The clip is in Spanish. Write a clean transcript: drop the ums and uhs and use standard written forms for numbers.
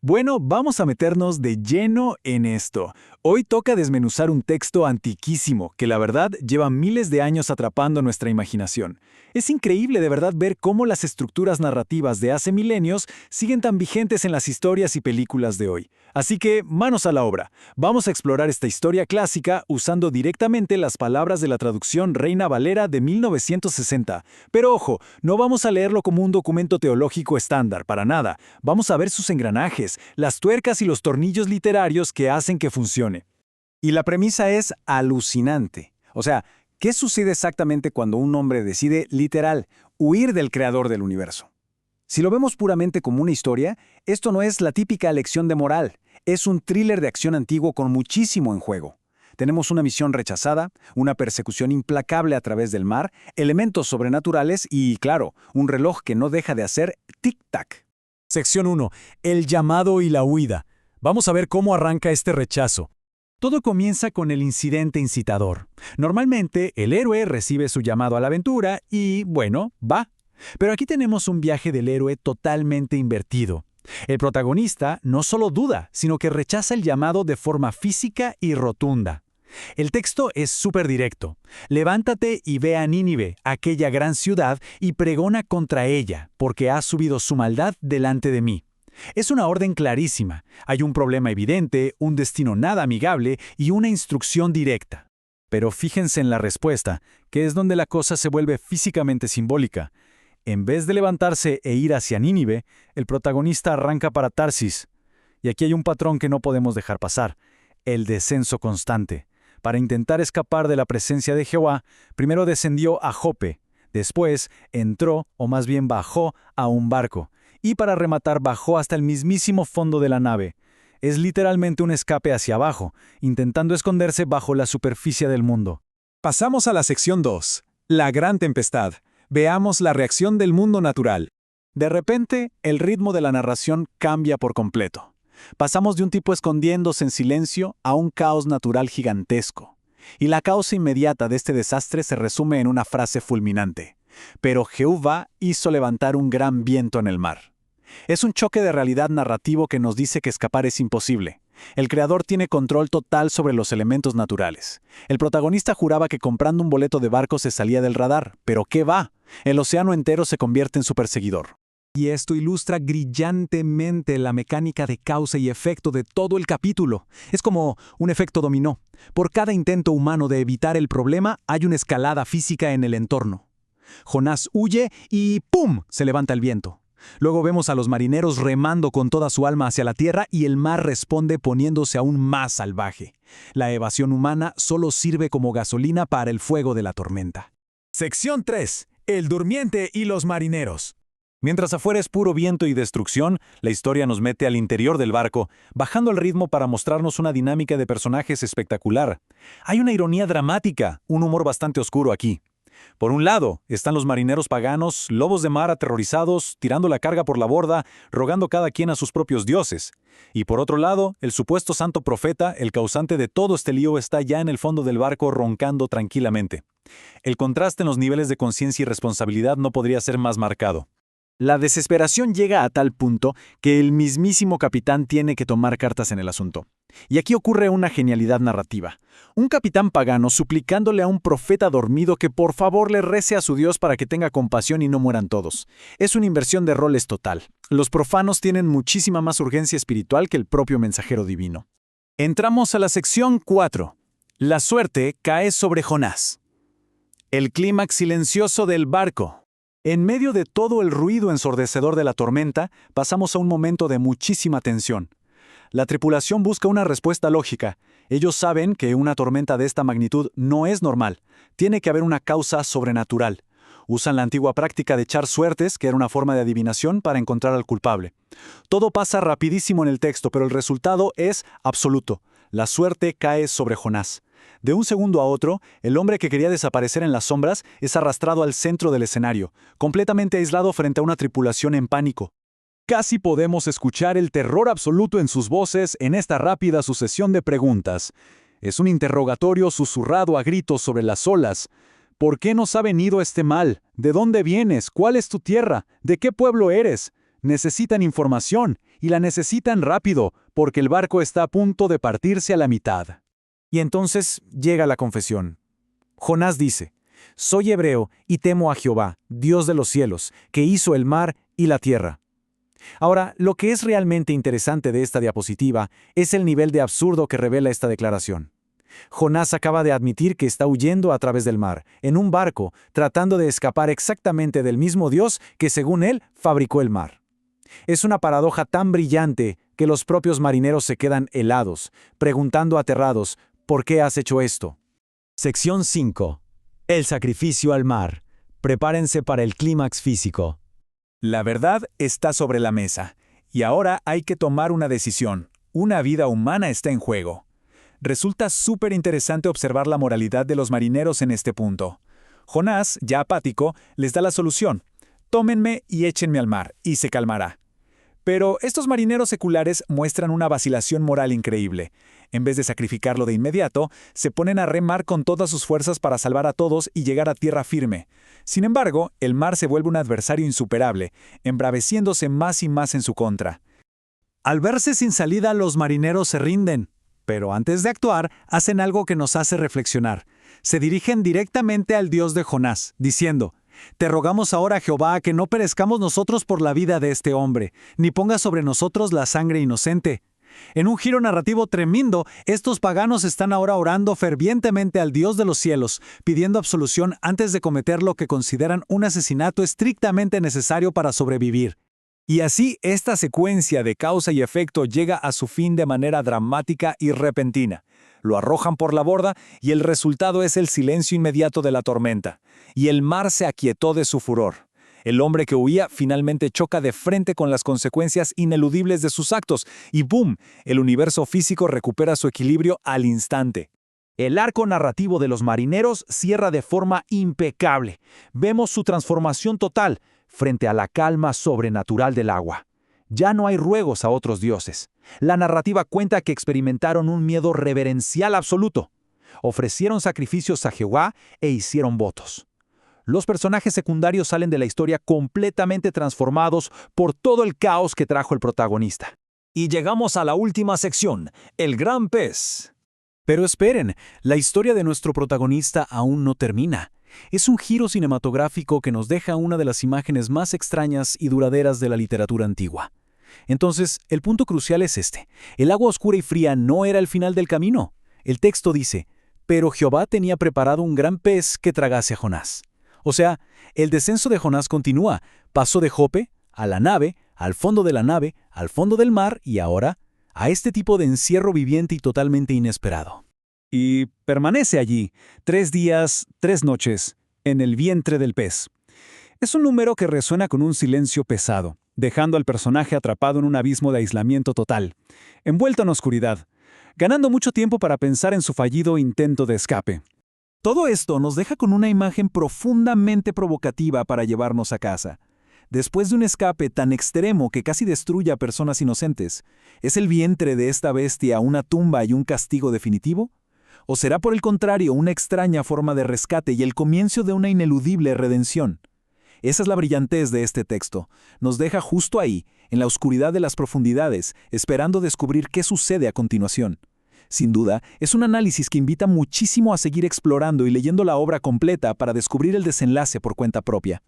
Bueno, vamos a meternos de lleno en esto. Hoy toca desmenuzar un texto antiquísimo que la verdad lleva miles de años atrapando nuestra imaginación. Es increíble de verdad ver cómo las estructuras narrativas de hace milenios siguen tan vigentes en las historias y películas de hoy. Así que, manos a la obra. Vamos a explorar esta historia clásica usando directamente las palabras de la traducción Reina Valera de 1960. Pero ojo, no vamos a leerlo como un documento teológico estándar, para nada. Vamos a ver sus engranajes, las tuercas y los tornillos literarios que hacen que funcione. Y la premisa es alucinante. O sea, ¿qué sucede exactamente cuando un hombre decide, literal, huir del creador del universo? Si lo vemos puramente como una historia, esto no es la típica lección de moral. Es un thriller de acción antiguo con muchísimo en juego. Tenemos una misión rechazada, una persecución implacable a través del mar, elementos sobrenaturales y, claro, un reloj que no deja de hacer tic-tac. Sección 1. El llamado y la huida. Vamos a ver cómo arranca este rechazo. Todo comienza con el incidente incitador. Normalmente, el héroe recibe su llamado a la aventura y, bueno, va. Pero aquí tenemos un viaje del héroe totalmente invertido. El protagonista no solo duda, sino que rechaza el llamado de forma física y rotunda. El texto es súper directo. Levántate y ve a Nínive, aquella gran ciudad, y pregona contra ella, porque ha subido su maldad delante de mí. Es una orden clarísima. Hay un problema evidente, un destino nada amigable y una instrucción directa. Pero fíjense en la respuesta, que es donde la cosa se vuelve físicamente simbólica. En vez de levantarse e ir hacia Nínive, el protagonista arranca para Tarsis. Y aquí hay un patrón que no podemos dejar pasar: el descenso constante. Para intentar escapar de la presencia de Jehová, primero descendió a Jope, después entró, o más bien bajó, a un barco, y para rematar bajó hasta el mismísimo fondo de la nave. Es literalmente un escape hacia abajo, intentando esconderse bajo la superficie del mundo. Pasamos a la sección 2, la gran tempestad. Veamos la reacción del mundo natural. De repente, el ritmo de la narración cambia por completo. Pasamos de un tipo escondiéndose en silencio a un caos natural gigantesco. Y la causa inmediata de este desastre se resume en una frase fulminante: pero Jehová hizo levantar un gran viento en el mar. Es un choque de realidad narrativo que nos dice que escapar es imposible. El creador tiene control total sobre los elementos naturales. El protagonista juraba que comprando un boleto de barco se salía del radar, pero ¿qué va? El océano entero se convierte en su perseguidor. Y esto ilustra brillantemente la mecánica de causa y efecto de todo el capítulo. Es como un efecto dominó. Por cada intento humano de evitar el problema, hay una escalada física en el entorno. Jonás huye y ¡pum!, se levanta el viento. Luego vemos a los marineros remando con toda su alma hacia la tierra y el mar responde poniéndose aún más salvaje. La evasión humana solo sirve como gasolina para el fuego de la tormenta. Sección 3. El durmiente y los marineros. Mientras afuera es puro viento y destrucción, la historia nos mete al interior del barco, bajando el ritmo para mostrarnos una dinámica de personajes espectacular. Hay una ironía dramática, un humor bastante oscuro aquí. Por un lado, están los marineros paganos, lobos de mar aterrorizados, tirando la carga por la borda, rogando cada quien a sus propios dioses. Y por otro lado, el supuesto santo profeta, el causante de todo este lío, está ya en el fondo del barco roncando tranquilamente. El contraste en los niveles de conciencia y responsabilidad no podría ser más marcado. La desesperación llega a tal punto que el mismísimo capitán tiene que tomar cartas en el asunto. Y aquí ocurre una genialidad narrativa. Un capitán pagano suplicándole a un profeta dormido que por favor le rece a su Dios para que tenga compasión y no mueran todos. Es una inversión de roles total. Los profanos tienen muchísima más urgencia espiritual que el propio mensajero divino. Entramos a la sección 4. La suerte cae sobre Jonás. El clímax silencioso del barco. En medio de todo el ruido ensordecedor de la tormenta, pasamos a un momento de muchísima tensión. La tripulación busca una respuesta lógica. Ellos saben que una tormenta de esta magnitud no es normal. Tiene que haber una causa sobrenatural. Usan la antigua práctica de echar suertes, que era una forma de adivinación, para encontrar al culpable. Todo pasa rapidísimo en el texto, pero el resultado es absoluto. La suerte cae sobre Jonás. De un segundo a otro, el hombre que quería desaparecer en las sombras es arrastrado al centro del escenario, completamente aislado frente a una tripulación en pánico. Casi podemos escuchar el terror absoluto en sus voces en esta rápida sucesión de preguntas. Es un interrogatorio susurrado a gritos sobre las olas. ¿Por qué nos ha venido este mal? ¿De dónde vienes? ¿Cuál es tu tierra? ¿De qué pueblo eres? Necesitan información, y la necesitan rápido, porque el barco está a punto de partirse a la mitad. Y entonces llega la confesión. Jonás dice: «Soy hebreo y temo a Jehová, Dios de los cielos, que hizo el mar y la tierra». Ahora, lo que es realmente interesante de esta diapositiva es el nivel de absurdo que revela esta declaración. Jonás acaba de admitir que está huyendo a través del mar, en un barco, tratando de escapar exactamente del mismo Dios que, según él, fabricó el mar. Es una paradoja tan brillante que los propios marineros se quedan helados, preguntando aterrados: ¿por qué has hecho esto? Sección 5. El sacrificio al mar. Prepárense para el clímax físico. La verdad está sobre la mesa, y ahora hay que tomar una decisión. Una vida humana está en juego. Resulta súper interesante observar la moralidad de los marineros en este punto. Jonás, ya apático, les da la solución: tómenme y échenme al mar, y se calmará. Pero estos marineros seculares muestran una vacilación moral increíble. En vez de sacrificarlo de inmediato, se ponen a remar con todas sus fuerzas para salvar a todos y llegar a tierra firme. Sin embargo, el mar se vuelve un adversario insuperable, embraveciéndose más y más en su contra. Al verse sin salida, los marineros se rinden. Pero antes de actuar, hacen algo que nos hace reflexionar. Se dirigen directamente al Dios de Jonás, diciendo: «Te rogamos ahora, Jehová, que no perezcamos nosotros por la vida de este hombre, ni pongas sobre nosotros la sangre inocente». En un giro narrativo tremendo, estos paganos están ahora orando fervientemente al Dios de los cielos, pidiendo absolución antes de cometer lo que consideran un asesinato estrictamente necesario para sobrevivir. Y así, esta secuencia de causa y efecto llega a su fin de manera dramática y repentina. Lo arrojan por la borda y el resultado es el silencio inmediato de la tormenta. Y el mar se aquietó de su furor. El hombre que huía finalmente choca de frente con las consecuencias ineludibles de sus actos y ¡boom!, el universo físico recupera su equilibrio al instante. El arco narrativo de los marineros cierra de forma impecable. Vemos su transformación total frente a la calma sobrenatural del agua. Ya no hay ruegos a otros dioses. La narrativa cuenta que experimentaron un miedo reverencial absoluto. Ofrecieron sacrificios a Jehová e hicieron votos. Los personajes secundarios salen de la historia completamente transformados por todo el caos que trajo el protagonista. Y llegamos a la última sección, el gran pez. Pero esperen, la historia de nuestro protagonista aún no termina. Es un giro cinematográfico que nos deja una de las imágenes más extrañas y duraderas de la literatura antigua. Entonces, el punto crucial es este: el agua oscura y fría no era el final del camino. El texto dice: «Pero Jehová tenía preparado un gran pez que tragase a Jonás». O sea, el descenso de Jonás continúa. Pasó de Jope a la nave, al fondo de la nave, al fondo del mar y ahora a este tipo de encierro viviente y totalmente inesperado. Y permanece allí 3 días, 3 noches, en el vientre del pez. Es un número que resuena con un silencio pesado, dejando al personaje atrapado en un abismo de aislamiento total, envuelto en oscuridad, ganando mucho tiempo para pensar en su fallido intento de escape. Todo esto nos deja con una imagen profundamente provocativa para llevarnos a casa. Después de un escape tan extremo que casi destruye a personas inocentes, ¿es el vientre de esta bestia una tumba y un castigo definitivo? ¿O será por el contrario una extraña forma de rescate y el comienzo de una ineludible redención? Esa es la brillantez de este texto. Nos deja justo ahí, en la oscuridad de las profundidades, esperando descubrir qué sucede a continuación. Sin duda, es un análisis que invita muchísimo a seguir explorando y leyendo la obra completa para descubrir el desenlace por cuenta propia.